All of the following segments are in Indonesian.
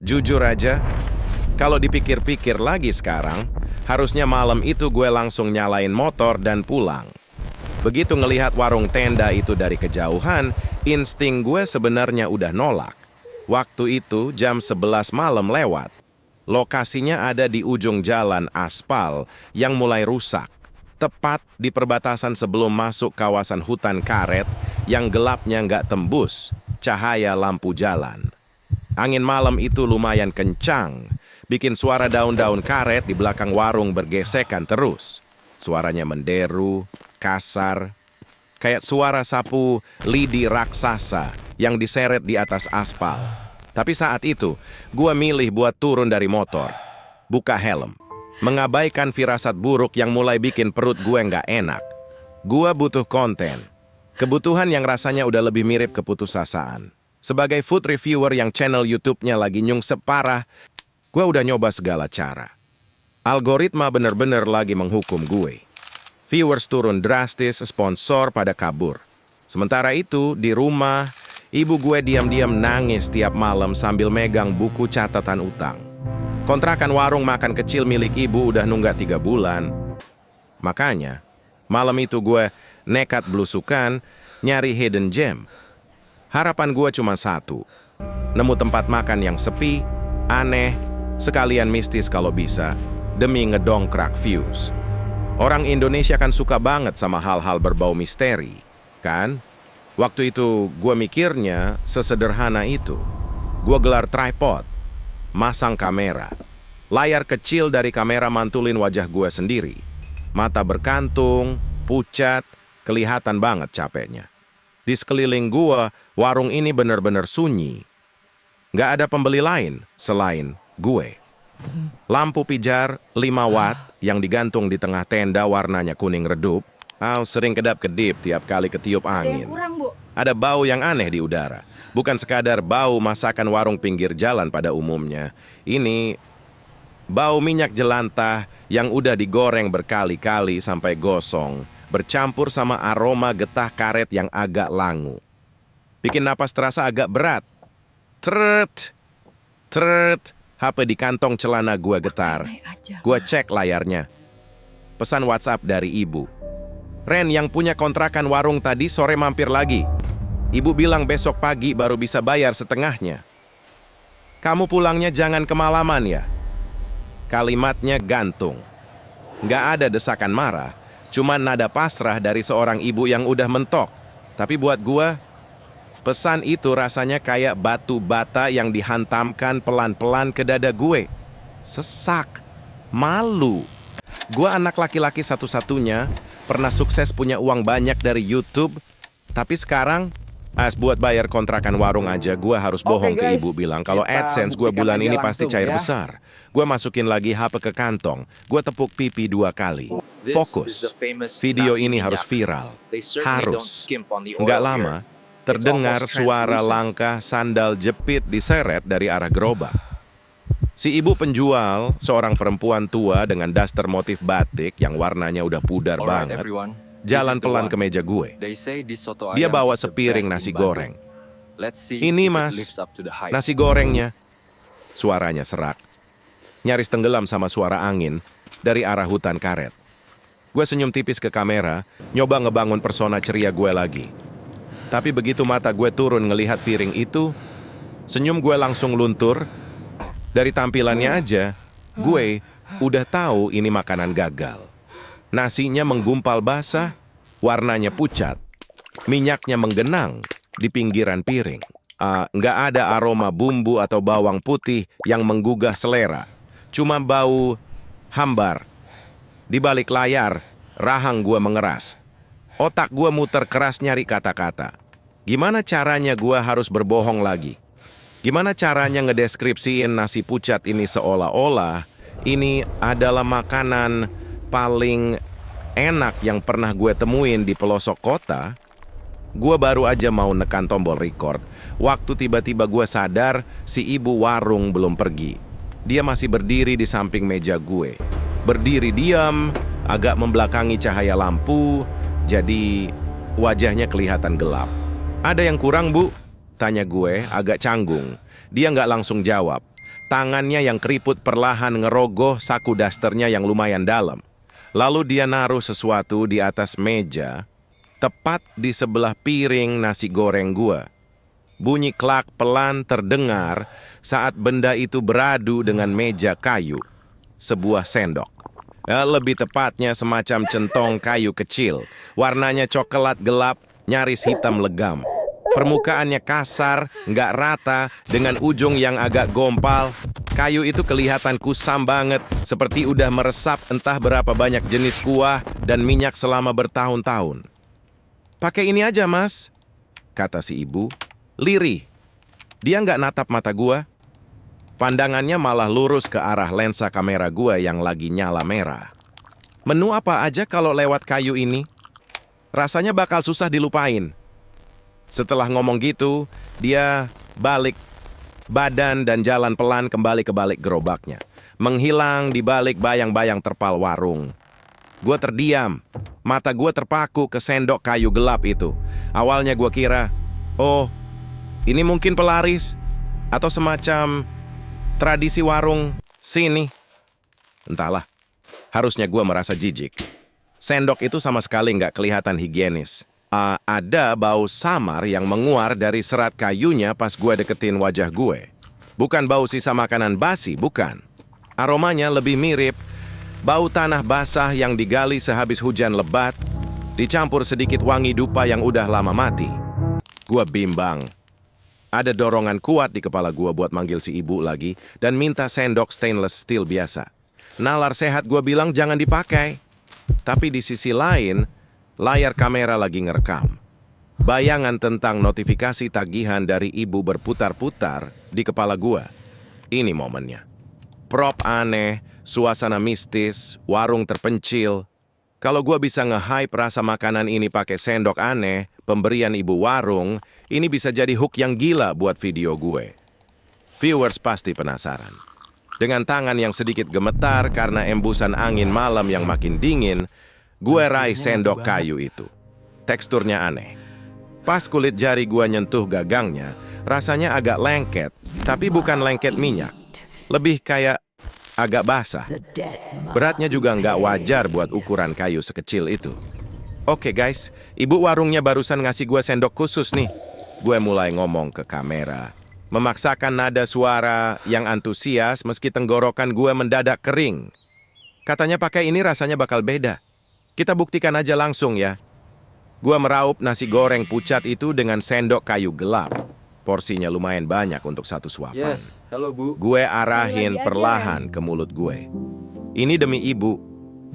Jujur aja, kalau dipikir-pikir lagi sekarang, harusnya malam itu gue langsung nyalain motor dan pulang. Begitu ngelihat warung tenda itu dari kejauhan, insting gue sebenarnya udah nolak. Waktu itu jam 11 malam lewat. Lokasinya ada di ujung jalan aspal yang mulai rusak. Tepat di perbatasan sebelum masuk kawasan hutan karet yang gelapnya nggak tembus cahaya lampu jalan. Angin malam itu lumayan kencang, bikin suara daun-daun karet di belakang warung bergesekan terus. Suaranya menderu, kasar, kayak suara sapu lidi raksasa yang diseret di atas aspal. Tapi saat itu, gue milih buat turun dari motor, buka helm, mengabaikan firasat buruk yang mulai bikin perut gue nggak enak. Gue butuh konten, kebutuhan yang rasanya udah lebih mirip keputusasaan. Sebagai food reviewer yang channel YouTube-nya lagi nyungsep parah, gue udah nyoba segala cara. Algoritma bener-bener lagi menghukum gue. Viewers turun drastis, sponsor pada kabur. Sementara itu, di rumah, ibu gue diam-diam nangis tiap malam sambil megang buku catatan utang. Kontrakan warung makan kecil milik ibu udah nunggak 3 bulan. Makanya, malam itu gue nekat belusukan, nyari hidden gem. Harapan gue cuma satu, nemu tempat makan yang sepi, aneh, sekalian mistis kalau bisa, demi ngedongkrak views. Orang Indonesia kan suka banget sama hal-hal berbau misteri, kan? Waktu itu gue mikirnya sesederhana itu. Gue gelar tripod, masang kamera, layar kecil dari kamera mantulin wajah gue sendiri. Mata berkantung, pucat, kelihatan banget capeknya. Di sekeliling gua, warung ini bener-bener sunyi. Nggak ada pembeli lain selain gue. Lampu pijar 5 watt yang digantung di tengah tenda warnanya kuning redup. Sering kedap-kedip tiap kali ketiup angin. Ada bau yang aneh di udara. Bukan sekadar bau masakan warung pinggir jalan pada umumnya. Ini bau minyak jelantah yang udah digoreng berkali-kali sampai gosong, bercampur sama aroma getah karet yang agak langu. Bikin napas terasa agak berat. Tret, tret, HP di kantong celana gua getar. Gua cek layarnya. Pesan WhatsApp dari ibu. Ren, yang punya kontrakan warung tadi sore mampir lagi. Ibu bilang besok pagi baru bisa bayar setengahnya. Kamu pulangnya jangan kemalaman ya. Kalimatnya gantung. Nggak ada desakan marah. Cuma nada pasrah dari seorang ibu yang udah mentok. Tapi buat gua, pesan itu rasanya kayak batu bata yang dihantamkan pelan-pelan ke dada gue. Sesak, malu. Gua anak laki-laki satu-satunya, pernah sukses punya uang banyak dari YouTube. Tapi sekarang, buat bayar kontrakan warung aja, gua harus bohong ke ibu bilang kalau AdSense gua bulan ini pasti cair besar. Gua masukin lagi HP ke kantong, gua tepuk pipi 2 kali. Fokus. Video ini harus viral. Harus. Nggak lama, terdengar suara langkah sandal jepit diseret dari arah gerobak. Si ibu penjual, seorang perempuan tua dengan daster motif batik yang warnanya udah pudar banget, jalan pelan ke meja gue. Dia bawa sepiring nasi goreng. Ini mas, nasi gorengnya. Suaranya serak. Nyaris tenggelam sama suara angin dari arah hutan karet. Gue senyum tipis ke kamera, nyoba ngebangun persona ceria gue lagi. Tapi begitu mata gue turun ngelihat piring itu, senyum gue langsung luntur. Dari tampilannya aja, gue udah tahu ini makanan gagal. Nasinya menggumpal basah, warnanya pucat, minyaknya menggenang di pinggiran piring. Nggak ada aroma bumbu atau bawang putih yang menggugah selera. Cuma bau hambar. Di balik layar, rahang gue mengeras. Otak gue muter keras nyari kata-kata. Gimana caranya gue harus berbohong lagi? Gimana caranya ngedeskripsiin nasi pucat ini seolah-olah ini adalah makanan paling enak yang pernah gue temuin di pelosok kota? Gue baru aja mau nekan tombol record. Waktu tiba-tiba gue sadar si ibu warung belum pergi. Dia masih berdiri di samping meja gue. Berdiri diam, agak membelakangi cahaya lampu, jadi wajahnya kelihatan gelap. Ada yang kurang, Bu? Tanya gue, agak canggung. Dia nggak langsung jawab. Tangannya yang keriput perlahan ngerogoh saku dasternya yang lumayan dalam. Lalu dia naruh sesuatu di atas meja, tepat di sebelah piring nasi goreng gua. Bunyi klak pelan terdengar saat benda itu beradu dengan meja kayu. Sebuah sendok. Lebih tepatnya semacam centong kayu kecil. Warnanya coklat gelap, nyaris hitam legam. Permukaannya kasar, nggak rata, dengan ujung yang agak gompal. Kayu itu kelihatan kusam banget, seperti udah meresap entah berapa banyak jenis kuah dan minyak selama bertahun-tahun. "Pakai ini aja, Mas," kata si ibu. Lirih. Dia nggak natap mata gua. Pandangannya malah lurus ke arah lensa kamera gua yang lagi nyala merah. "Menu apa aja kalau lewat kayu ini? Rasanya bakal susah dilupain." Setelah ngomong gitu, dia balik badan dan jalan pelan kembali ke balik gerobaknya, menghilang di balik bayang-bayang terpal warung. Gue terdiam, mata gue terpaku ke sendok kayu gelap itu. Awalnya gue kira, oh, ini mungkin pelaris atau semacam tradisi warung sini. Entahlah, harusnya gue merasa jijik. Sendok itu sama sekali nggak kelihatan higienis. Ada bau samar yang menguar dari serat kayunya pas gue deketin wajah gue. Bukan bau sisa makanan basi, bukan. Aromanya lebih mirip bau tanah basah yang digali sehabis hujan lebat, dicampur sedikit wangi dupa yang udah lama mati. Gue bimbang. Ada dorongan kuat di kepala gue buat manggil si ibu lagi dan minta sendok stainless steel biasa. Nalar sehat gue bilang jangan dipakai. Tapi di sisi lain, layar kamera lagi ngerekam. Bayangan tentang notifikasi tagihan dari ibu berputar-putar di kepala gua. Ini momennya. Prop aneh, suasana mistis, warung terpencil. Kalau gua bisa nge-hype rasa makanan ini pakai sendok aneh, pemberian ibu warung, ini bisa jadi hook yang gila buat video gue. Viewers pasti penasaran. Dengan tangan yang sedikit gemetar karena embusan angin malam yang makin dingin, gue raih sendok kayu itu. Teksturnya aneh. Pas kulit jari gue nyentuh gagangnya, rasanya agak lengket, tapi bukan lengket minyak. Lebih kayak agak basah. Beratnya juga nggak wajar buat ukuran kayu sekecil itu. Oke guys, ibu warungnya barusan ngasih gue sendok khusus nih. Gue mulai ngomong ke kamera. Memaksakan nada suara yang antusias meski tenggorokan gue mendadak kering. Katanya pakai ini rasanya bakal beda. Kita buktikan aja langsung ya. Gua meraup nasi goreng pucat itu dengan sendok kayu gelap. Porsinya lumayan banyak untuk satu suapan. Yes, halo Bu. Gue arahin perlahan ke mulut gue. Ini demi ibu.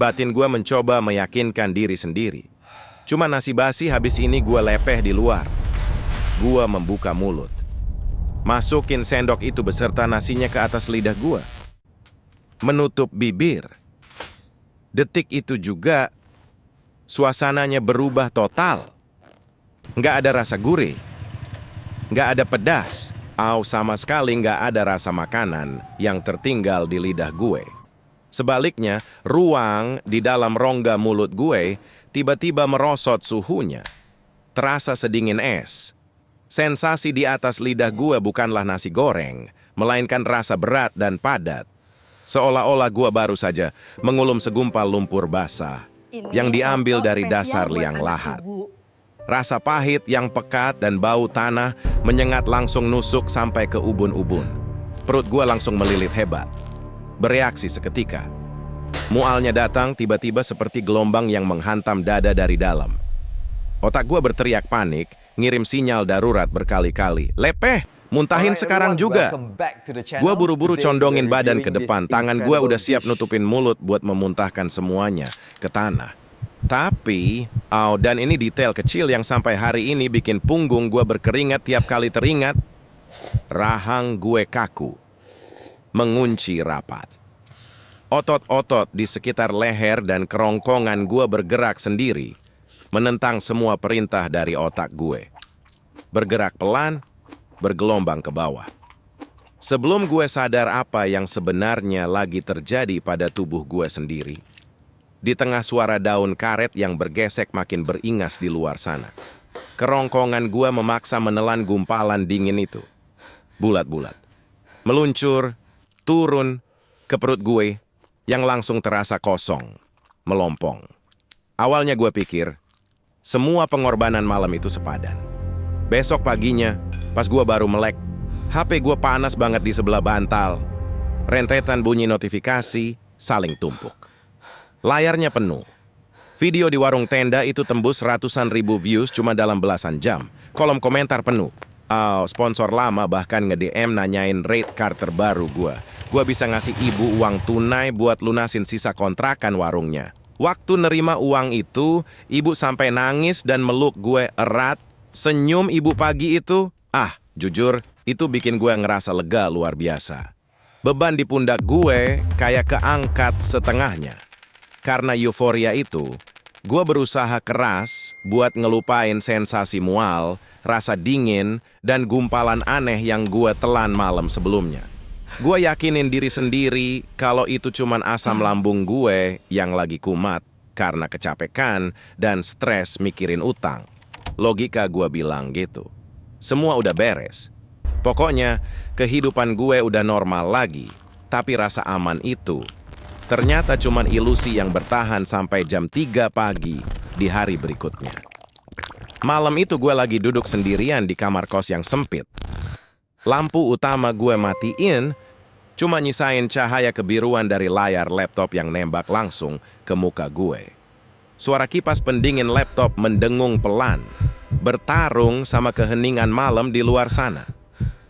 Batin gue mencoba meyakinkan diri sendiri. Cuma nasi basi habis ini gue lepeh di luar. Gue membuka mulut. Masukin sendok itu beserta nasinya ke atas lidah gue. Menutup bibir. Detik itu juga suasananya berubah total. Nggak ada rasa gurih. Nggak ada pedas. Sama sekali nggak ada rasa makanan yang tertinggal di lidah gue. Sebaliknya, ruang di dalam rongga mulut gue tiba-tiba merosot suhunya. Terasa sedingin es. Sensasi di atas lidah gue bukanlah nasi goreng, melainkan rasa berat dan padat. Seolah-olah gue baru saja mengulum segumpal lumpur basah yang diambil dari dasar liang lahat. Rasa pahit yang pekat dan bau tanah menyengat langsung nusuk sampai ke ubun-ubun. Perut gue langsung melilit hebat. Bereaksi seketika. Mualnya datang tiba-tiba seperti gelombang yang menghantam dada dari dalam. Otak gue berteriak panik, ngirim sinyal darurat berkali-kali. Lepeh! Muntahin sekarang juga. Gua buru-buru condongin badan ke depan. Tangan gua udah siap nutupin mulut buat memuntahkan semuanya ke tanah. Tapi, dan ini detail kecil yang sampai hari ini bikin punggung gua berkeringat tiap kali teringat. Rahang gue kaku. Mengunci rapat. Otot-otot di sekitar leher dan kerongkongan gua bergerak sendiri. Menentang semua perintah dari otak gue. Bergerak pelan, bergelombang ke bawah. Sebelum gue sadar apa yang sebenarnya lagi terjadi pada tubuh gue sendiri, di tengah suara daun karet yang bergesek makin beringas di luar sana, kerongkongan gue memaksa menelan gumpalan dingin itu. Bulat-bulat. Meluncur, turun ke perut gue yang langsung terasa kosong, melompong. Awalnya gue pikir, semua pengorbanan malam itu sepadan. Besok paginya, pas gue baru melek, HP gue panas banget di sebelah bantal. Rentetan bunyi notifikasi, saling tumpuk. Layarnya penuh. Video di warung tenda itu tembus ratusan ribu views cuma dalam belasan jam. Kolom komentar penuh. Sponsor lama bahkan nge-DM nanyain rate card terbaru gua. Gua bisa ngasih ibu uang tunai buat lunasin sisa kontrakan warungnya. Waktu nerima uang itu, ibu sampai nangis dan meluk gue erat. Senyum ibu pagi itu, jujur, itu bikin gue ngerasa lega luar biasa. Beban di pundak gue kayak keangkat setengahnya. Karena euforia itu, gue berusaha keras buat ngelupain sensasi mual, rasa dingin, dan gumpalan aneh yang gue telan malam sebelumnya. Gue yakinin diri sendiri kalau itu cuman asam lambung gue yang lagi kumat karena kecapekan dan stres mikirin utang. Logika gue bilang gitu. Semua udah beres. Pokoknya, kehidupan gue udah normal lagi. Tapi rasa aman itu ternyata cuman ilusi yang bertahan sampai jam 3 pagi di hari berikutnya. Malam itu gue lagi duduk sendirian di kamar kos yang sempit. Lampu utama gue matiin, cuma nyisain cahaya kebiruan dari layar laptop yang nembak langsung ke muka gue. Suara kipas pendingin laptop mendengung pelan, bertarung sama keheningan malam di luar sana.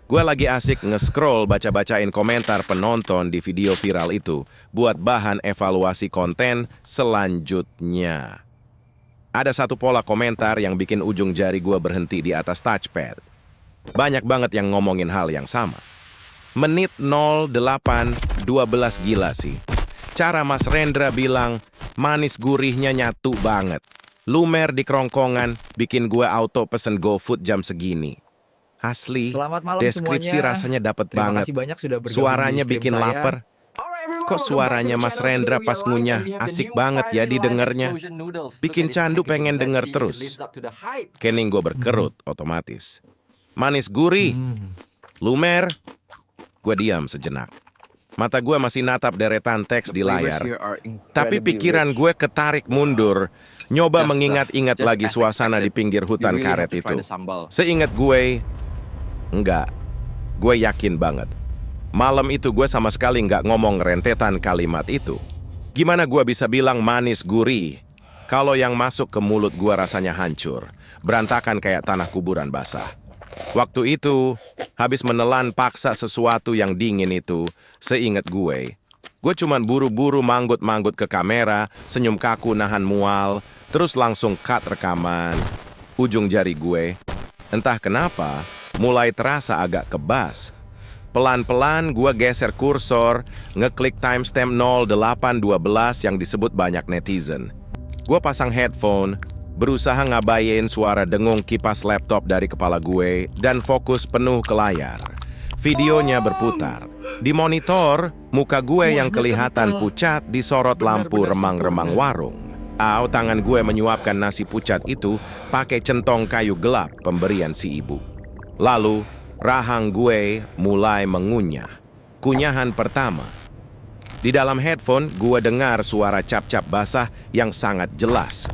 Gue lagi asik nge-scroll baca-bacain komentar penonton di video viral itu buat bahan evaluasi konten selanjutnya. Ada satu pola komentar yang bikin ujung jari gue berhenti di atas touchpad. Banyak banget yang ngomongin hal yang sama. Menit 08.12 gila sih. Cara Mas Rendra bilang, manis gurihnya nyatu banget. Lumer di kerongkongan, bikin gue auto pesen GoFood jam segini. Asli, Selamat malam deskripsi semuanya. rasanya dapat Terima banget. kasih banyak sudah bergabung Suaranya di stream bikin saya. lapar. Kok suaranya Mas Rendra pas ngunyah asik banget ya didengarnya. Bikin candu pengen denger terus. Kening gue berkerut otomatis. Manis gurih, lumer. Gue diam sejenak. Mata gue masih natap deretan teks di layar. Tapi pikiran gue ketarik mundur. Nyoba mengingat-ingat lagi suasana di pinggir hutan karet itu. Seingat gue, enggak. Gue yakin banget. Malam itu gue sama sekali nggak ngomong rentetan kalimat itu. Gimana gue bisa bilang manis gurih kalau yang masuk ke mulut gue rasanya hancur, berantakan kayak tanah kuburan basah. Waktu itu, habis menelan paksa sesuatu yang dingin itu, seingat gue cuman buru-buru manggut-manggut ke kamera, senyum kaku nahan mual, terus langsung cut rekaman. Ujung jari gue, entah kenapa, mulai terasa agak kebas. Pelan-pelan gue geser kursor, ngeklik timestamp 08.12 yang disebut banyak netizen. Gue pasang headphone, berusaha ngabayin suara dengung kipas laptop dari kepala gue, dan fokus penuh ke layar. Videonya berputar. Di monitor, muka gue yang kelihatan pucat disorot lampu remang-remang warung. Tangan gue menyuapkan nasi pucat itu pakai centong kayu gelap pemberian si ibu. Lalu, rahang gue mulai mengunyah. Kunyahan pertama. Di dalam headphone, gue dengar suara cap-cap basah yang sangat jelas.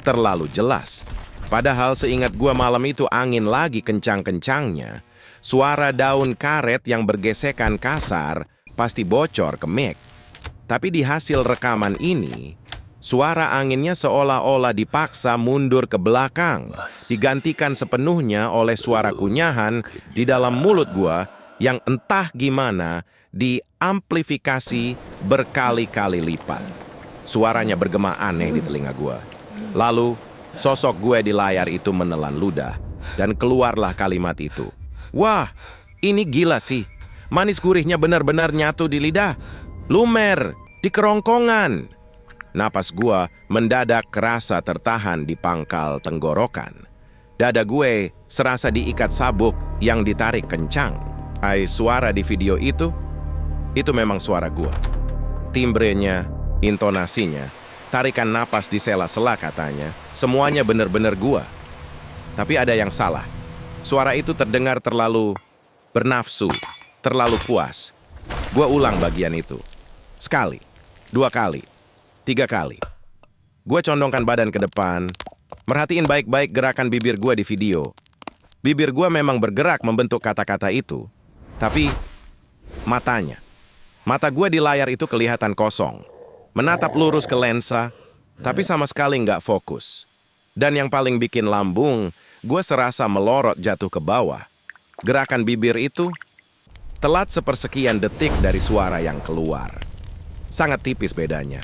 Terlalu jelas. Padahal seingat gue malam itu angin lagi kencang-kencangnya. Suara daun karet yang bergesekan kasar pasti bocor ke mic. Tapi di hasil rekaman ini, suara anginnya seolah-olah dipaksa mundur ke belakang, digantikan sepenuhnya oleh suara kunyahan di dalam mulut gua yang entah gimana diamplifikasi berkali-kali lipat. Suaranya bergema aneh di telinga gua. Lalu, sosok gue di layar itu menelan ludah, dan keluarlah kalimat itu. Wah, ini gila sih. Manis gurihnya benar-benar nyatu di lidah. Lumer, di kerongkongan. Napas gua mendadak kerasa tertahan di pangkal tenggorokan. Dada gue serasa diikat sabuk yang ditarik kencang. Suara di video itu memang suara gua. Timbrenya, intonasinya, tarikan napas di sela-sela katanya, semuanya benar-benar gua. Tapi ada yang salah. Suara itu terdengar terlalu bernafsu, terlalu puas. Gue ulang bagian itu. Sekali, 2 kali, 3 kali. Gue condongkan badan ke depan, merhatiin baik-baik gerakan bibir gue di video. Bibir gue memang bergerak membentuk kata-kata itu, tapi mata gue di layar itu kelihatan kosong. Menatap lurus ke lensa, tapi sama sekali nggak fokus. Dan yang paling bikin lambung, gue serasa melorot jatuh ke bawah. Gerakan bibir itu telat sepersekian detik dari suara yang keluar. Sangat tipis bedanya.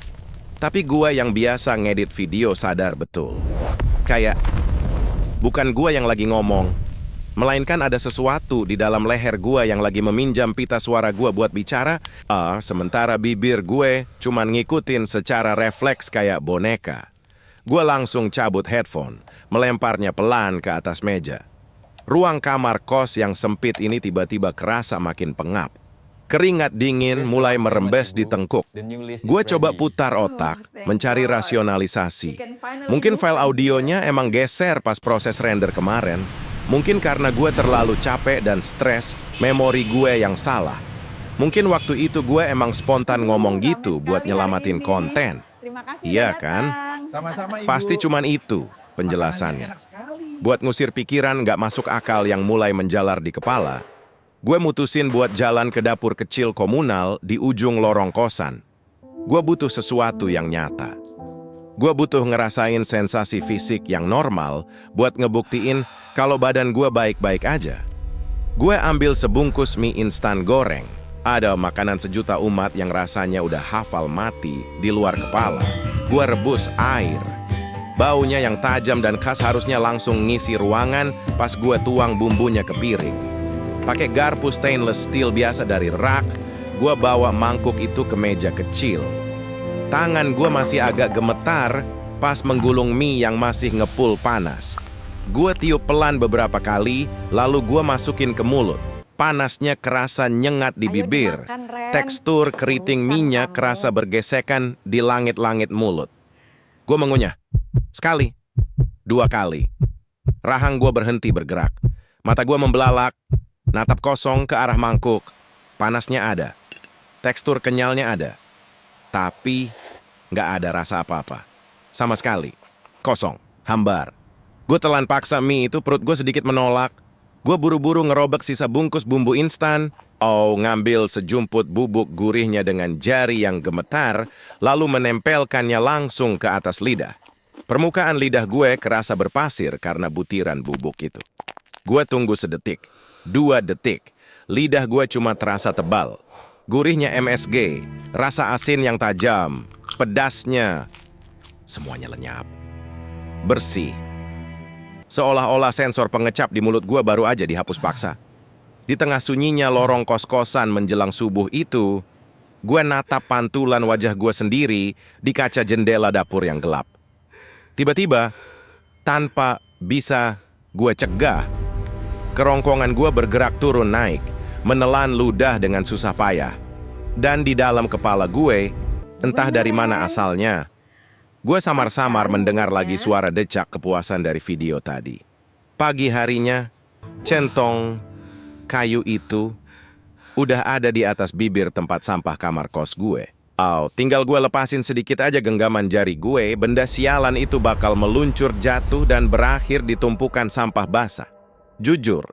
Tapi gue yang biasa ngedit video sadar betul. Kayak, bukan gue yang lagi ngomong, melainkan ada sesuatu di dalam leher gue yang lagi meminjam pita suara gue buat bicara, sementara bibir gue cuman ngikutin secara refleks kayak boneka. Gue langsung cabut headphone, melemparnya pelan ke atas meja. Ruang kamar kos yang sempit ini tiba-tiba kerasa makin pengap. Keringat dingin mulai merembes di tengkuk. Gue coba putar otak, mencari rasionalisasi. Mungkin file audionya emang geser pas proses render kemarin. Mungkin karena gue terlalu capek dan stres, memori gue yang salah. Mungkin waktu itu gue emang spontan ngomong gitu buat nyelamatin konten. Iya kan? Sama-sama, Ibu. Pasti cuman itu penjelasannya. Buat ngusir pikiran gak masuk akal yang mulai menjalar di kepala, gue mutusin buat jalan ke dapur kecil komunal di ujung lorong kosan. Gue butuh sesuatu yang nyata. Gue butuh ngerasain sensasi fisik yang normal buat ngebuktiin kalau badan gue baik-baik aja. Gue ambil sebungkus mie instan goreng. Ada makanan sejuta umat yang rasanya udah hafal mati di luar kepala. Gue rebus air. Baunya yang tajam dan khas harusnya langsung ngisi ruangan pas gue tuang bumbunya ke piring. Pakai garpu stainless steel biasa dari rak, gue bawa mangkuk itu ke meja kecil. Tangan gue masih agak gemetar pas menggulung mie yang masih ngepul panas. Gue tiup pelan beberapa kali, lalu gue masukin ke mulut. Panasnya kerasa nyengat di bibir. Tekstur keriting minyak kerasa bergesekan di langit-langit mulut. Gue mengunyah. Sekali. 2 kali. Rahang gue berhenti bergerak. Mata gue membelalak. Natap kosong ke arah mangkuk. Panasnya ada. Tekstur kenyalnya ada. Tapi nggak ada rasa apa-apa. Sama sekali. Kosong. Hambar. Gue telan paksa mie itu, perut gue sedikit menolak. Gue buru-buru ngerobek sisa bungkus bumbu instan, ngambil sejumput bubuk gurihnya dengan jari yang gemetar, lalu menempelkannya langsung ke atas lidah. Permukaan lidah gue kerasa berpasir karena butiran bubuk itu. Gue tunggu sedetik, 2 detik, lidah gue cuma terasa tebal. Gurihnya MSG, rasa asin yang tajam, pedasnya, semuanya lenyap. Bersih. Seolah-olah sensor pengecap di mulut gue baru aja dihapus paksa. Di tengah sunyinya lorong kos-kosan menjelang subuh itu, gue natap pantulan wajah gue sendiri di kaca jendela dapur yang gelap. Tiba-tiba, tanpa bisa gue cegah, kerongkongan gue bergerak turun naik, menelan ludah dengan susah payah. Dan di dalam kepala gue, entah dari mana asalnya, gue samar-samar mendengar lagi suara decak kepuasan dari video tadi. Pagi harinya, centong kayu itu udah ada di atas bibir tempat sampah kamar kos gue. Tinggal gue lepasin sedikit aja genggaman jari gue, benda sialan itu bakal meluncur jatuh dan berakhir di tumpukan sampah basah. Jujur,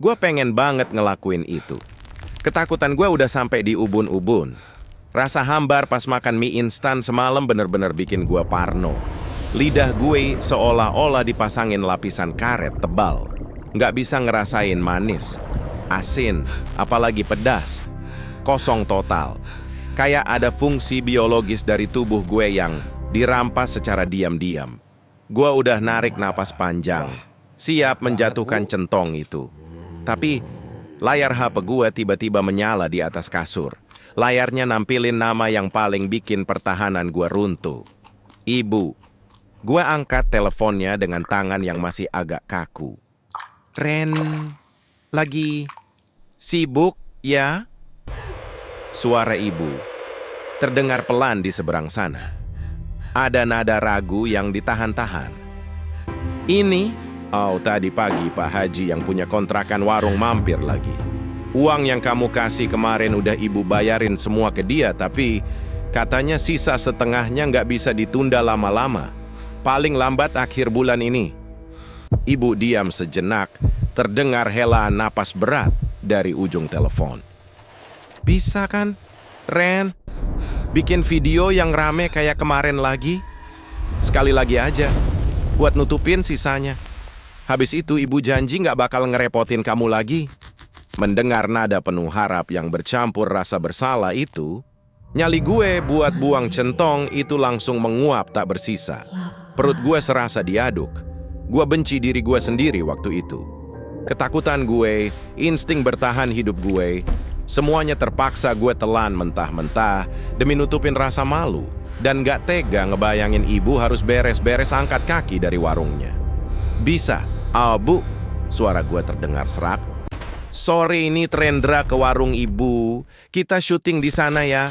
gue pengen banget ngelakuin itu. Ketakutan gue udah sampai di ubun-ubun. Rasa hambar pas makan mie instan semalam bener-bener bikin gue parno. Lidah gue seolah-olah dipasangin lapisan karet tebal. Nggak bisa ngerasain manis, asin, apalagi pedas. Kosong total. Kayak ada fungsi biologis dari tubuh gue yang dirampas secara diam-diam. Gue udah narik napas panjang, siap menjatuhkan centong itu. Tapi layar HP gue tiba-tiba menyala di atas kasur. Layarnya nampilin nama yang paling bikin pertahanan gue runtuh. Ibu. Gue angkat teleponnya dengan tangan yang masih agak kaku. Ren, lagi sibuk ya? Suara ibu terdengar pelan di seberang sana. Ada nada ragu yang ditahan-tahan. Ini, tadi pagi Pak Haji yang punya kontrakan warung mampir lagi. Uang yang kamu kasih kemarin udah ibu bayarin semua ke dia, tapi katanya sisa setengahnya nggak bisa ditunda lama-lama. Paling lambat akhir bulan ini. Ibu diam sejenak, terdengar helaan napas berat dari ujung telepon. Bisa kan, Ren? Bikin video yang rame kayak kemarin lagi? Sekali lagi aja, buat nutupin sisanya. Habis itu ibu janji nggak bakal ngerepotin kamu lagi. Mendengar nada penuh harap yang bercampur rasa bersalah itu, nyali gue buat buang centong itu langsung menguap tak bersisa. Perut gue serasa diaduk. Gue benci diri gue sendiri waktu itu. Ketakutan gue, insting bertahan hidup gue, semuanya terpaksa gue telan mentah-mentah demi nutupin rasa malu. Dan gak tega ngebayangin ibu harus beres-beres angkat kaki dari warungnya. Bisa, Bu, suara gue terdengar serak. Sore ini Trendra ke warung ibu. Kita syuting di sana ya.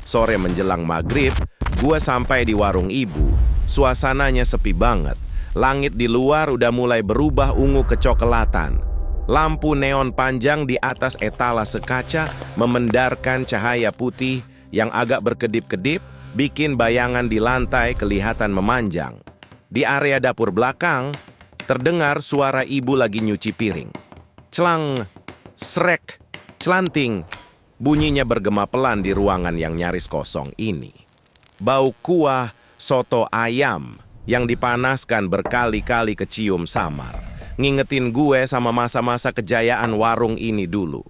Sore menjelang maghrib, gue sampai di warung ibu. Suasananya sepi banget. Langit di luar udah mulai berubah ungu kecoklatan. Lampu neon panjang di atas etalase kaca memendarkan cahaya putih yang agak berkedip-kedip, bikin bayangan di lantai kelihatan memanjang. Di area dapur belakang, terdengar suara ibu lagi nyuci piring. Celang, srek, celanting. Bunyinya bergema pelan di ruangan yang nyaris kosong ini. Bau kuah soto ayam yang dipanaskan berkali-kali kecium samar. Ngingetin gue sama masa-masa kejayaan warung ini dulu.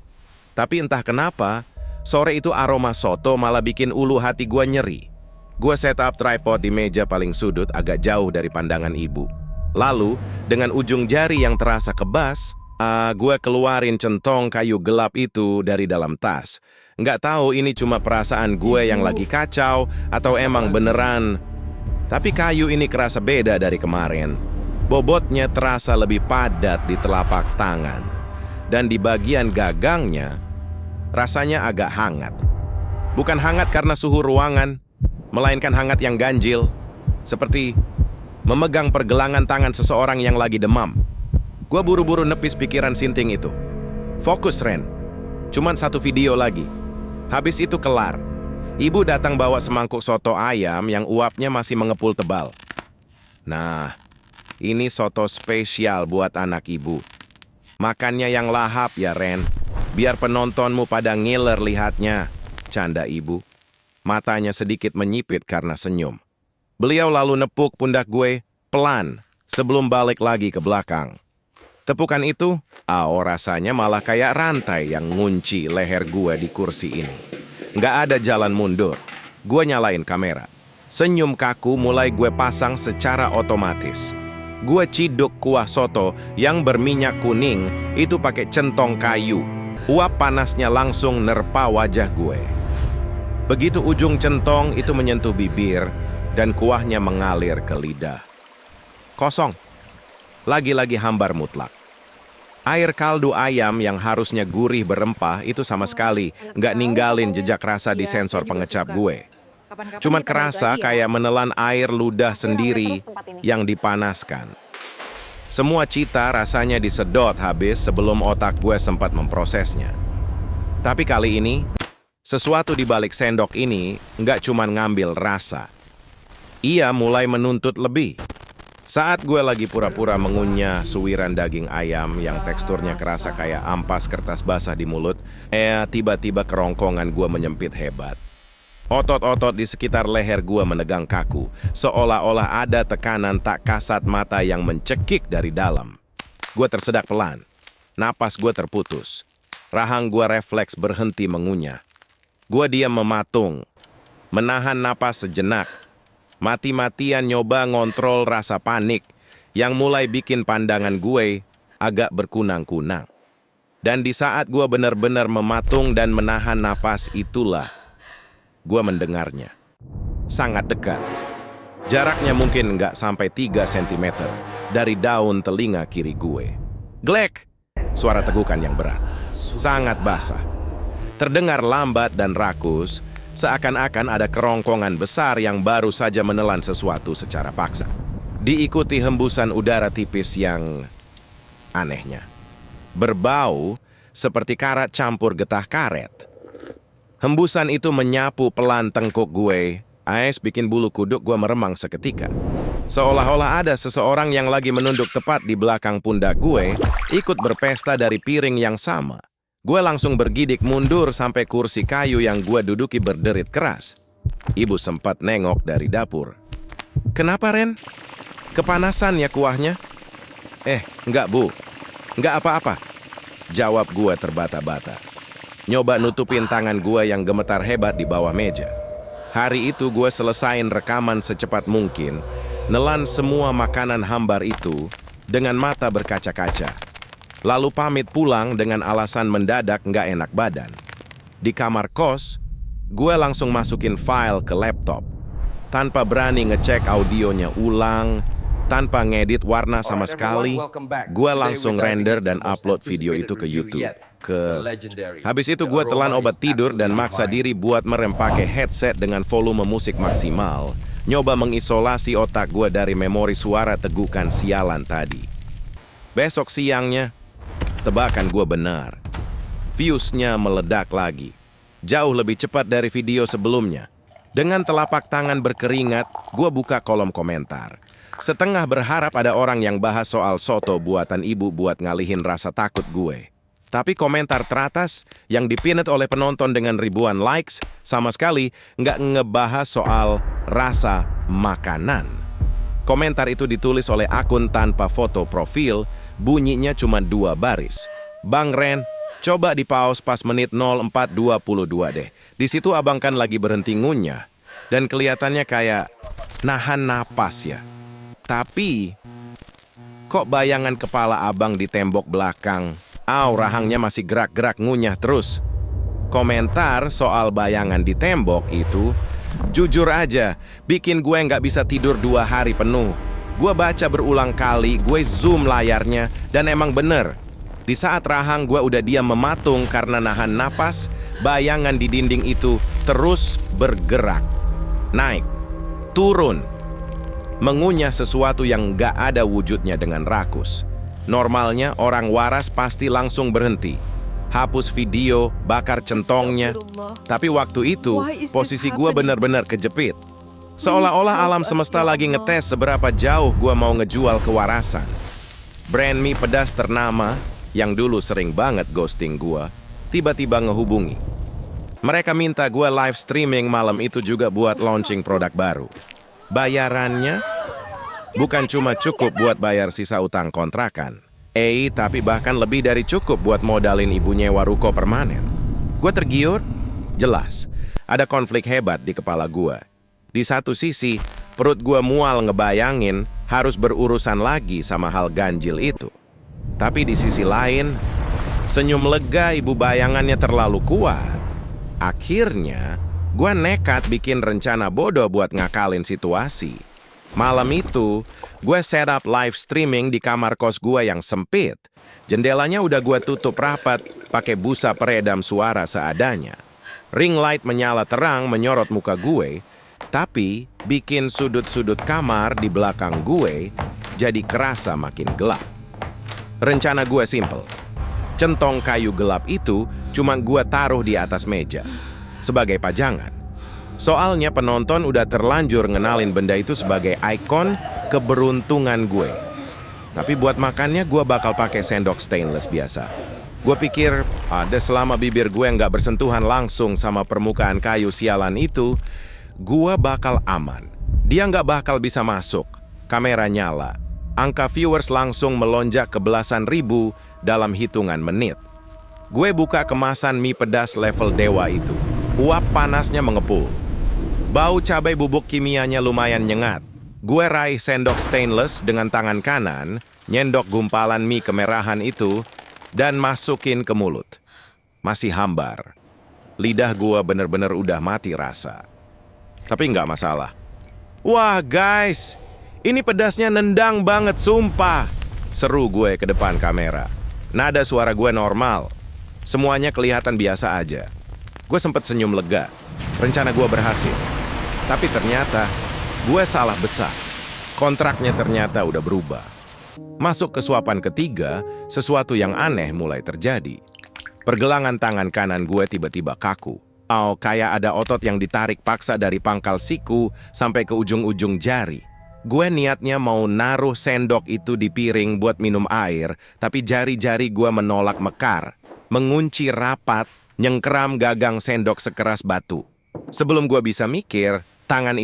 Tapi entah kenapa, sore itu aroma soto malah bikin ulu hati gue nyeri. Gue set up tripod di meja paling sudut agak jauh dari pandangan ibu. Lalu, dengan ujung jari yang terasa kebas, gue keluarin centong kayu gelap itu dari dalam tas. Nggak tahu ini cuma perasaan gue yang lagi kacau atau emang beneran. Tapi kayu ini kerasa beda dari kemarin. Bobotnya terasa lebih padat di telapak tangan. Dan di bagian gagangnya, rasanya agak hangat. Bukan hangat karena suhu ruangan, melainkan hangat yang ganjil. Seperti memegang pergelangan tangan seseorang yang lagi demam. Gua buru-buru nepis pikiran sinting itu. Fokus, Ren. Cuman satu video lagi. Habis itu kelar. Ibu datang bawa semangkuk soto ayam yang uapnya masih mengepul tebal. Nah, ini soto spesial buat anak ibu. Makannya yang lahap ya, Ren. Biar penontonmu pada ngiler lihatnya. Canda ibu. Matanya sedikit menyipit karena senyum. Beliau lalu nepuk pundak gue pelan sebelum balik lagi ke belakang. Tepukan itu, rasanya malah kayak rantai yang ngunci leher gue di kursi ini. Nggak ada jalan mundur. Gue nyalain kamera. Senyum kaku mulai gue pasang secara otomatis. Gue ciduk kuah soto yang berminyak kuning itu pakai centong kayu. Uap panasnya langsung nerpa wajah gue. Begitu ujung centong itu menyentuh bibir dan kuahnya mengalir ke lidah. Kosong. Lagi-lagi hambar mutlak. Air kaldu ayam yang harusnya gurih berempah itu sama sekali nggak ninggalin jejak rasa di sensor pengecap gue. Cuman kerasa kayak menelan air ludah sendiri yang dipanaskan. Semua cita rasanya disedot habis sebelum otak gue sempat memprosesnya. Tapi kali ini, sesuatu di balik sendok ini nggak cuman ngambil rasa. Ia mulai menuntut lebih. Saat gue lagi pura-pura mengunyah suwiran daging ayam yang teksturnya kerasa kayak ampas kertas basah di mulut, tiba-tiba kerongkongan gue menyempit hebat. Otot-otot di sekitar leher gue menegang kaku, seolah-olah ada tekanan tak kasat mata yang mencekik dari dalam. Gue tersedak pelan, napas gue terputus. Rahang gue refleks berhenti mengunyah. Gue diam mematung, menahan napas sejenak. Mati-matian nyoba ngontrol rasa panik yang mulai bikin pandangan gue agak berkunang-kunang. Dan di saat gue benar-benar mematung dan menahan napas itulah, gue mendengarnya. Sangat dekat. Jaraknya mungkin nggak sampai 3 cm dari daun telinga kiri gue. Glek! Suara tegukan yang berat. Sangat basah. Terdengar lambat dan rakus, seakan-akan ada kerongkongan besar yang baru saja menelan sesuatu secara paksa. Diikuti hembusan udara tipis yang anehnya berbau seperti karat campur getah karet. Hembusan itu menyapu pelan tengkuk gue. Ais bikin bulu kuduk gue meremang seketika. Seolah-olah ada seseorang yang lagi menunduk tepat di belakang pundak gue, ikut berpesta dari piring yang sama. Gue langsung bergidik mundur sampai kursi kayu yang gue duduki berderit keras. Ibu sempat nengok dari dapur. "Kenapa, Ren? Kepanasan ya kuahnya?" Enggak, Bu. Enggak apa-apa." Jawab gue terbata-bata. Nyoba nutupin tangan gue yang gemetar hebat di bawah meja. Hari itu gue selesain rekaman secepat mungkin, nelan semua makanan hambar itu dengan mata berkaca-kaca. Lalu pamit pulang dengan alasan mendadak nggak enak badan. Di kamar kos, gue langsung masukin file ke laptop. Tanpa berani ngecek audionya ulang, tanpa ngedit warna sama sekali, gue langsung render dan upload video itu ke YouTube. Habis itu gue telan obat tidur dan maksa diri buat merem pakai headset dengan volume musik maksimal, nyoba mengisolasi otak gue dari memori suara tegukan sialan tadi. Besok siangnya, tebakan gue benar. Views-nya meledak lagi. Jauh lebih cepat dari video sebelumnya. Dengan telapak tangan berkeringat, gue buka kolom komentar. Setengah berharap ada orang yang bahas soal soto buatan ibu buat ngalihin rasa takut gue. Tapi komentar teratas yang dipinat oleh penonton dengan ribuan likes sama sekali nggak ngebahas soal rasa makanan. Komentar itu ditulis oleh akun tanpa foto profil, bunyinya cuma 2 baris. "Bang Ren, coba di pause pas menit 04.22 deh. Di situ abang kan lagi berhenti ngunyah dan kelihatannya kayak nahan napas ya. Tapi kok bayangan kepala abang di tembok belakang, rahangnya masih gerak-gerak ngunyah terus." Komentar soal bayangan di tembok itu, jujur aja, bikin gue nggak bisa tidur 2 hari penuh. Gue baca berulang kali, gue zoom layarnya, dan emang bener. Di saat rahang gue udah diam mematung karena nahan napas, bayangan di dinding itu terus bergerak. Naik, turun, mengunyah sesuatu yang nggak ada wujudnya dengan rakus. Normalnya orang waras pasti langsung berhenti, hapus video, bakar centongnya. Tapi waktu itu, posisi gue benar-benar kejepit. Seolah-olah alam semesta lagi ngetes seberapa jauh gue mau ngejual kewarasan. Brand mie pedas ternama, yang dulu sering banget ghosting gue, tiba-tiba ngehubungi. Mereka minta gue live streaming malam itu juga buat launching produk baru. Bayarannya bukan cuma cukup buat bayar sisa utang kontrakan, tapi bahkan lebih dari cukup buat modalin ibu nyewa ruko permanen. Gue tergiur? Jelas, ada konflik hebat di kepala gue. Di satu sisi, perut gue mual ngebayangin harus berurusan lagi sama hal ganjil itu. Tapi di sisi lain, senyum lega ibu bayangannya terlalu kuat. Akhirnya, gue nekat bikin rencana bodoh buat ngakalin situasi. Malam itu, gue setup live streaming di kamar kos gue yang sempit. Jendelanya udah gue tutup rapat pakai busa peredam suara seadanya. Ring light menyala terang menyorot muka gue, tapi bikin sudut-sudut kamar di belakang gue jadi kerasa makin gelap. Rencana gue simple. Centong kayu gelap itu cuma gue taruh di atas meja sebagai pajangan. Soalnya penonton udah terlanjur ngenalin benda itu sebagai ikon keberuntungan gue. Tapi buat makannya gue bakal pakai sendok stainless biasa. Gue pikir ada selama bibir gue nggak bersentuhan langsung sama permukaan kayu sialan itu, gue bakal aman. Dia nggak bakal bisa masuk. Kamera nyala. Angka viewers langsung melonjak ke belasan ribu dalam hitungan menit. Gue buka kemasan mie pedas level dewa itu. Uap panasnya mengepul. Bau cabai bubuk kimianya lumayan nyengat. Gue raih sendok stainless dengan tangan kanan, nyendok gumpalan mie kemerahan itu, dan masukin ke mulut. Masih hambar. Lidah gue bener-bener udah mati rasa. Tapi nggak masalah. Wah guys, ini pedasnya nendang banget sumpah. Seru gue ke depan kamera. Nada suara gue normal. Semuanya kelihatan biasa aja. Gue sempet senyum lega. Rencana gue berhasil. Tapi ternyata gue salah besar. Kontraknya ternyata udah berubah. Masuk ke suapan ketiga, sesuatu yang aneh mulai terjadi. Pergelangan tangan kanan gue tiba-tiba kaku. Oh, kayak ada otot yang ditarik paksa dari pangkal siku sampai ke ujung-ujung jari. Gue niatnya mau naruh sendok itu di piring buat minum air, tapi jari-jari gue menolak mekar. Mengunci rapat, nyengkeram gagang sendok sekeras batu. Sebelum gue bisa mikir, tangan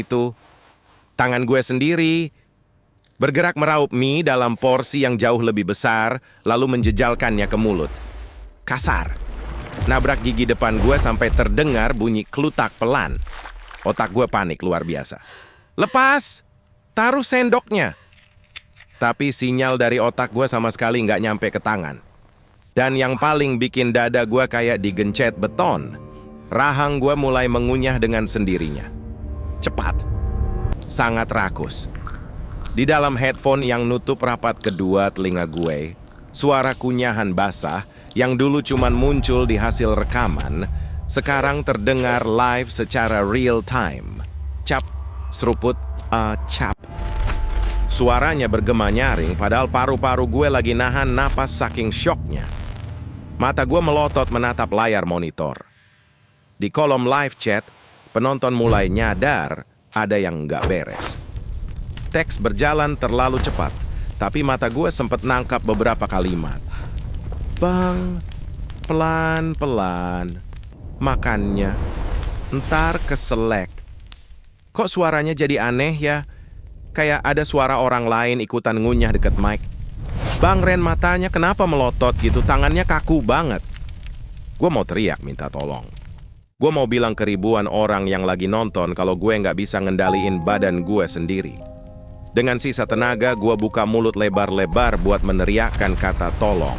gue sendiri, bergerak meraup mie dalam porsi yang jauh lebih besar, lalu menjejalkannya ke mulut. Kasar. Nabrak gigi depan gue sampai terdengar bunyi kelutak pelan. Otak gue panik luar biasa. Lepas! Taruh sendoknya! Tapi sinyal dari otak gue sama sekali nggak nyampe ke tangan. Dan yang paling bikin dada gue kayak digencet beton. Rahang gue mulai mengunyah dengan sendirinya. Cepat. Sangat rakus. Di dalam headphone yang nutup rapat kedua telinga gue, suara kunyahan basah yang dulu cuman muncul di hasil rekaman, sekarang terdengar live secara real time. Cap, seruput, cap. Suaranya bergema nyaring padahal paru-paru gue lagi nahan napas saking syoknya. Mata gue melotot menatap layar monitor. Di kolom live chat, penonton mulai nyadar ada yang nggak beres. Teks berjalan terlalu cepat, tapi mata gue sempat nangkap beberapa kalimat. Bang, pelan-pelan, makannya, ntar keselek. Kok suaranya jadi aneh ya? Kayak ada suara orang lain ikutan ngunyah deket mic. Bang Ren matanya kenapa melotot gitu, tangannya kaku banget. Gue mau teriak minta tolong. Gue mau bilang ke ribuan orang yang lagi nonton kalau gue nggak bisa ngendaliin badan gue sendiri. Dengan sisa tenaga, gue buka mulut lebar-lebar buat meneriakkan kata tolong.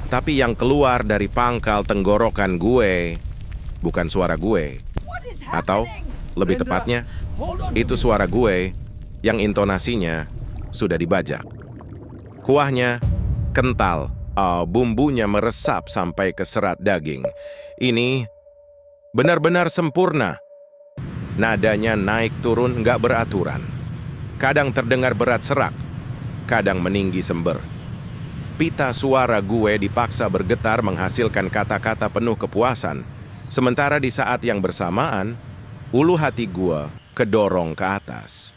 Tapi yang keluar dari pangkal tenggorokan gue bukan suara gue. Atau lebih tepatnya, itu suara gue yang intonasinya sudah dibajak. Kuahnya kental, bumbunya meresap sampai ke serat daging. Ini benar-benar sempurna. Nadanya naik turun nggak beraturan. Kadang terdengar berat serak, kadang meninggi sember. Pita suara gue dipaksa bergetar menghasilkan kata-kata penuh kepuasan. Sementara di saat yang bersamaan, ulu hati gue kedorong ke atas.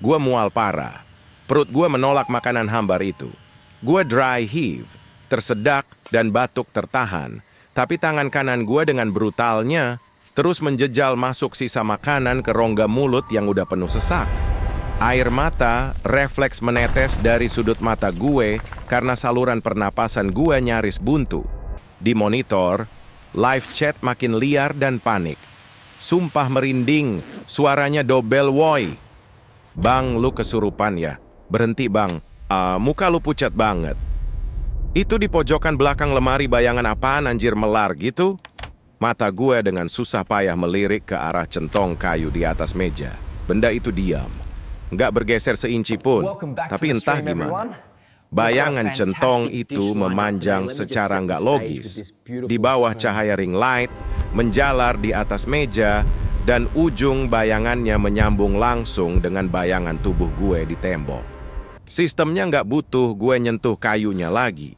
Gue mual parah. Perut gue menolak makanan hambar itu. Gue dry heave, tersedak dan batuk tertahan. Tapi tangan kanan gue dengan brutalnya terus menjejal masuk sisa makanan ke rongga mulut yang udah penuh sesak. Air mata refleks menetes dari sudut mata gue karena saluran pernapasan gue nyaris buntu. Di monitor, live chat makin liar dan panik. Sumpah merinding, suaranya dobel woi. Bang, lu kesurupan ya? Berhenti bang, muka lu pucat banget. Itu di pojokan belakang lemari bayangan apaan anjir melar gitu? Mata gue dengan susah payah melirik ke arah centong kayu di atas meja. Benda itu diam. Nggak bergeser seinci pun, tapi entah gimana. Bayangan centong itu memanjang secara nggak logis. Di bawah cahaya ring light, menjalar di atas meja, dan ujung bayangannya menyambung langsung dengan bayangan tubuh gue di tembok. Sistemnya nggak butuh gue nyentuh kayunya lagi.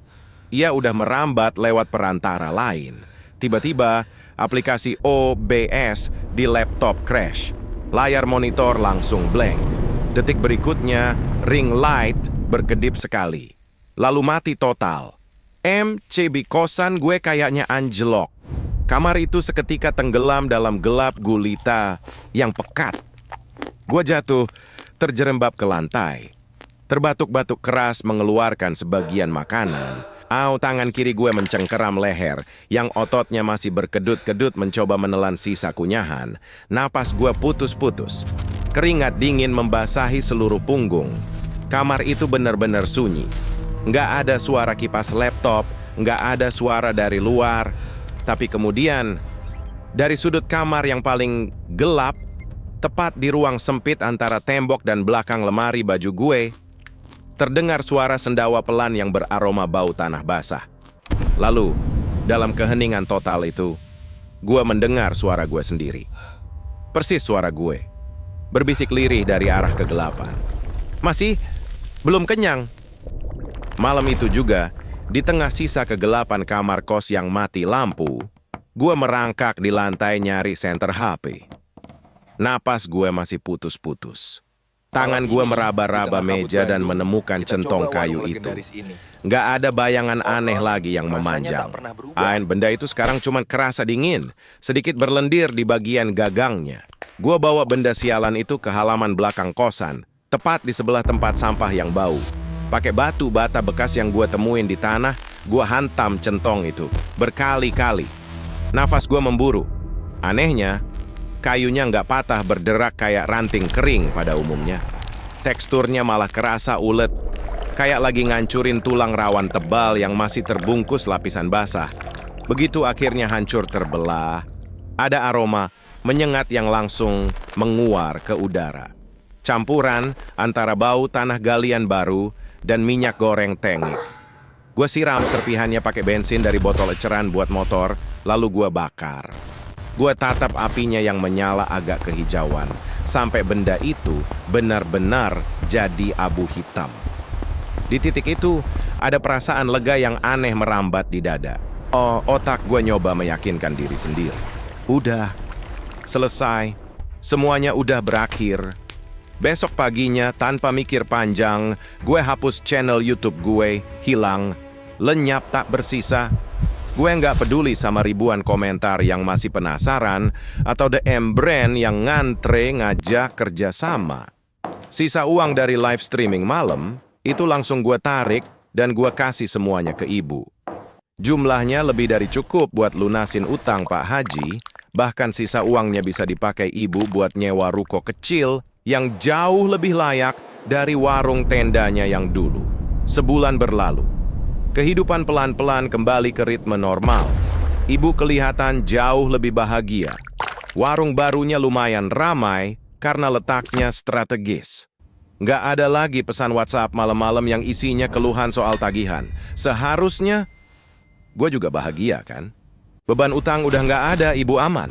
Ia udah merambat lewat perantara lain. Tiba-tiba, aplikasi OBS di laptop crash. Layar monitor langsung blank. Detik berikutnya, ring light berkedip sekali. Lalu mati total. MCB kosan gue kayaknya anjlok. Kamar itu seketika tenggelam dalam gelap gulita yang pekat. Gue jatuh, terjerembab ke lantai. Terbatuk-batuk keras mengeluarkan sebagian makanan. Tangan kiri gue mencengkeram leher, yang ototnya masih berkedut-kedut mencoba menelan sisa kunyahan. Napas gue putus-putus. Keringat dingin membasahi seluruh punggung. Kamar itu benar-benar sunyi. Nggak ada suara kipas laptop, nggak ada suara dari luar. Tapi kemudian, dari sudut kamar yang paling gelap, tepat di ruang sempit antara tembok dan belakang lemari baju gue, terdengar suara sendawa pelan yang beraroma bau tanah basah. Lalu, dalam keheningan total itu, gue mendengar suara gue sendiri. Persis suara gue, berbisik lirih dari arah kegelapan. Masih belum kenyang. Malam itu juga, Di tengah sisa kegelapan kamar kos yang mati lampu, gue merangkak di lantai nyari senter HP. Napas gue masih putus-putus. Tangan gue meraba-raba meja dan menemukan centong kayu itu. Nggak ada bayangan aneh lagi yang memanjang. Benda itu sekarang cuma kerasa dingin, sedikit berlendir di bagian gagangnya. Gue bawa benda sialan itu ke halaman belakang kosan, tepat di sebelah tempat sampah yang bau. Pakai batu bata bekas yang gue temuin di tanah, gue hantam centong itu berkali-kali. Nafas gue memburu. Anehnya, kayunya nggak patah berderak kayak ranting kering pada umumnya. Teksturnya malah kerasa ulet, kayak lagi ngancurin tulang rawan tebal yang masih terbungkus lapisan basah. Begitu akhirnya hancur terbelah, ada aroma menyengat yang langsung menguar ke udara. Campuran antara bau tanah galian baru dan minyak goreng tengik. Gue siram serpihannya pakai bensin dari botol eceran buat motor, lalu gue bakar. Gue tatap apinya yang menyala agak kehijauan, sampai benda itu benar-benar jadi abu hitam. Di titik itu, ada perasaan lega yang aneh merambat di dada. Otak gue nyoba meyakinkan diri sendiri. Udah, selesai, semuanya udah berakhir. Besok paginya, tanpa mikir panjang, gue hapus channel YouTube gue, hilang, lenyap tak bersisa. Gue nggak peduli sama ribuan komentar yang masih penasaran atau DM brand yang ngantre ngajak kerjasama. Sisa uang dari live streaming malam, itu langsung gue tarik dan gue kasih semuanya ke ibu. Jumlahnya lebih dari cukup buat lunasin utang Pak Haji, bahkan sisa uangnya bisa dipakai ibu buat nyewa ruko kecil yang jauh lebih layak dari warung tendanya yang dulu. Sebulan berlalu. Kehidupan pelan-pelan kembali ke ritme normal. Ibu kelihatan jauh lebih bahagia. Warung barunya lumayan ramai karena letaknya strategis. Nggak ada lagi pesan WhatsApp malam-malam yang isinya keluhan soal tagihan. Seharusnya, gue juga bahagia kan? Beban utang udah nggak ada, ibu aman.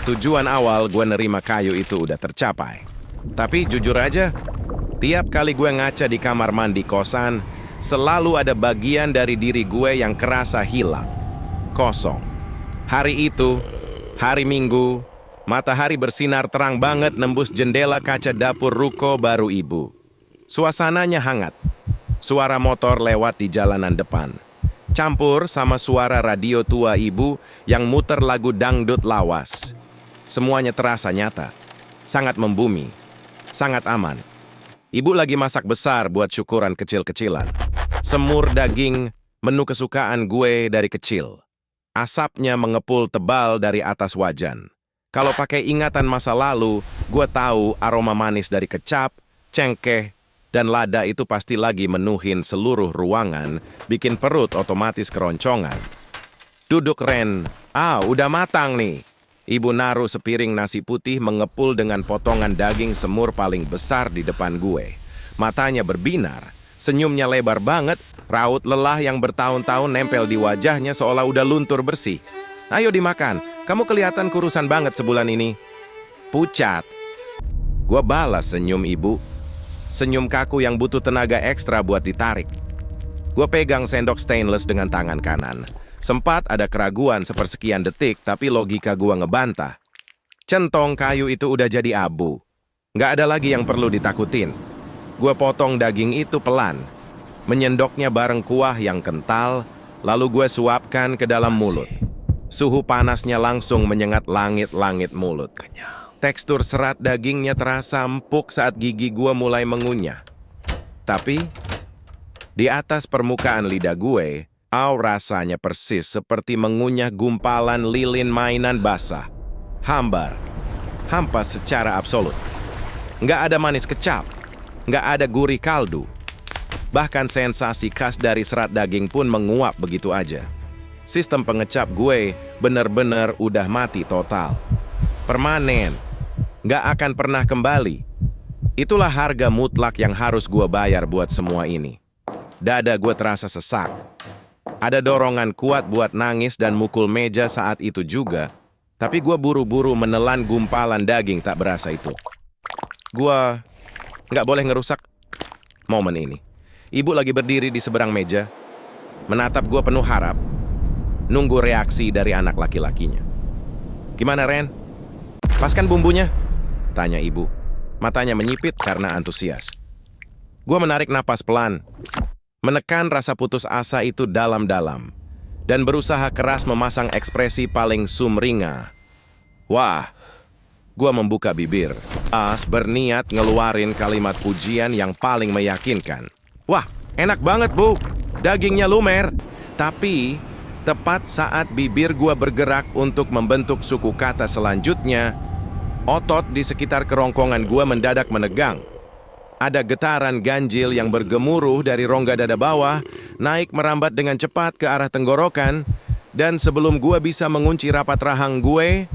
Tujuan awal gue nerima kayu itu udah tercapai. Tapi jujur aja, tiap kali gue ngaca di kamar mandi kosan, selalu ada bagian dari diri gue yang kerasa hilang, kosong. Hari itu, hari Minggu, matahari bersinar terang banget nembus jendela kaca dapur ruko baru ibu. Suasananya hangat, suara motor lewat di jalanan depan, campur sama suara radio tua ibu yang muter lagu dangdut lawas. Semuanya terasa nyata, sangat membumi, sangat aman. Ibu lagi masak besar buat syukuran kecil-kecilan. Semur daging, menu kesukaan gue dari kecil. Asapnya mengepul tebal dari atas wajan. Kalau pakai ingatan masa lalu, gue tahu aroma manis dari kecap, cengkeh, dan lada itu pasti lagi menuhin seluruh ruangan, bikin perut otomatis keroncongan. Duduk Ren, udah matang nih. Ibu naruh sepiring nasi putih mengepul dengan potongan daging semur paling besar di depan gue. Matanya berbinar, senyumnya lebar banget, raut lelah yang bertahun-tahun nempel di wajahnya seolah udah luntur bersih. Ayo dimakan, kamu kelihatan kurusan banget sebulan ini. Pucat. Gue balas senyum ibu. Senyum kaku yang butuh tenaga ekstra buat ditarik. Gue pegang sendok stainless dengan tangan kanan. Sempat ada keraguan sepersekian detik, tapi logika gua ngebantah. Centong kayu itu udah jadi abu. Nggak ada lagi yang perlu ditakutin. Gua potong daging itu pelan, menyendoknya bareng kuah yang kental, lalu gue suapkan ke dalam mulut. Suhu panasnya langsung menyengat langit-langit mulut. Tekstur serat dagingnya terasa empuk saat gigi gua mulai mengunyah. Tapi, di atas permukaan lidah gue, rasanya persis seperti mengunyah gumpalan lilin mainan basah. Hambar, hampas secara absolut. Nggak ada manis kecap, nggak ada gurih kaldu. Bahkan sensasi khas dari serat daging pun menguap begitu aja. Sistem pengecap gue bener-bener udah mati total. Permanen, nggak akan pernah kembali. Itulah harga mutlak yang harus gue bayar buat semua ini. Dada gue terasa sesak. Ada dorongan kuat buat nangis dan mukul meja saat itu juga, tapi gue buru-buru menelan gumpalan daging tak berasa itu. Gue nggak boleh ngerusak momen ini. Ibu lagi berdiri di seberang meja. menatap gue penuh harap, nunggu reaksi dari anak laki-lakinya. "Gimana, Ren? Paskan bumbunya?" tanya ibu. Matanya menyipit karena antusias. Gue menarik napas pelan, menekan rasa putus asa itu dalam-dalam, dan berusaha keras memasang ekspresi paling sumringah. Wah, gue membuka bibir. Berniat ngeluarin kalimat pujian yang paling meyakinkan. "Wah, enak banget, Bu. Dagingnya lumer." Tapi tepat saat bibir gua bergerak untuk membentuk suku kata selanjutnya, otot di sekitar kerongkongan gua mendadak menegang. Ada getaran ganjil yang bergemuruh dari rongga dada bawah, naik merambat dengan cepat ke arah tenggorokan, dan sebelum gua bisa mengunci rapat rahang gue,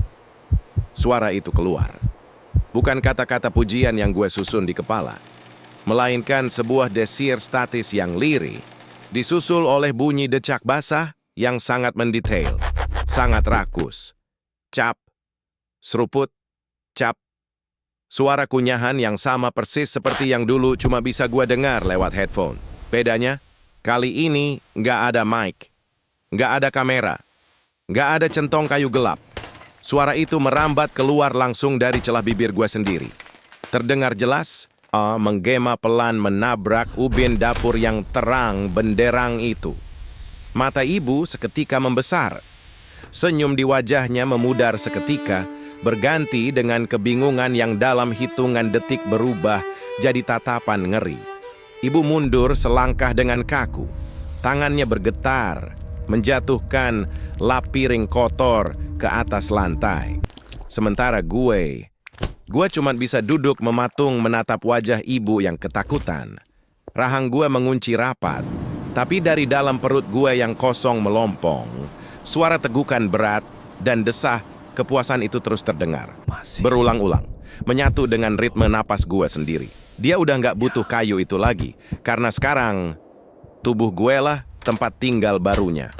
suara itu keluar. Bukan kata-kata pujian yang gue susun di kepala, melainkan sebuah desir statis yang lirih, disusul oleh bunyi decak basah yang sangat mendetail, sangat rakus. Cap, seruput, cap. Suara kunyahan yang sama persis seperti yang dulu cuma bisa gua dengar lewat headphone. Bedanya, kali ini nggak ada mic, nggak ada kamera, nggak ada centong kayu gelap. Suara itu merambat keluar langsung dari celah bibir gua sendiri. Terdengar jelas, menggema pelan menabrak ubin dapur yang terang benderang itu. Mata ibu seketika membesar. Senyum di wajahnya memudar seketika, berganti dengan kebingungan yang dalam hitungan detik berubah jadi tatapan ngeri. Ibu mundur selangkah dengan kaku. Tangannya bergetar, menjatuhkan lap piring kotor ke atas lantai. Sementara gue cuma bisa duduk mematung menatap wajah ibu yang ketakutan. Rahang gue mengunci rapat. Tapi dari dalam perut gue yang kosong melompong, suara tegukan berat dan desah kepuasan itu terus terdengar. Berulang-ulang, menyatu dengan ritme napas gue sendiri. Dia udah nggak butuh kayu itu lagi, karena sekarang tubuh gue lah tempat tinggal barunya.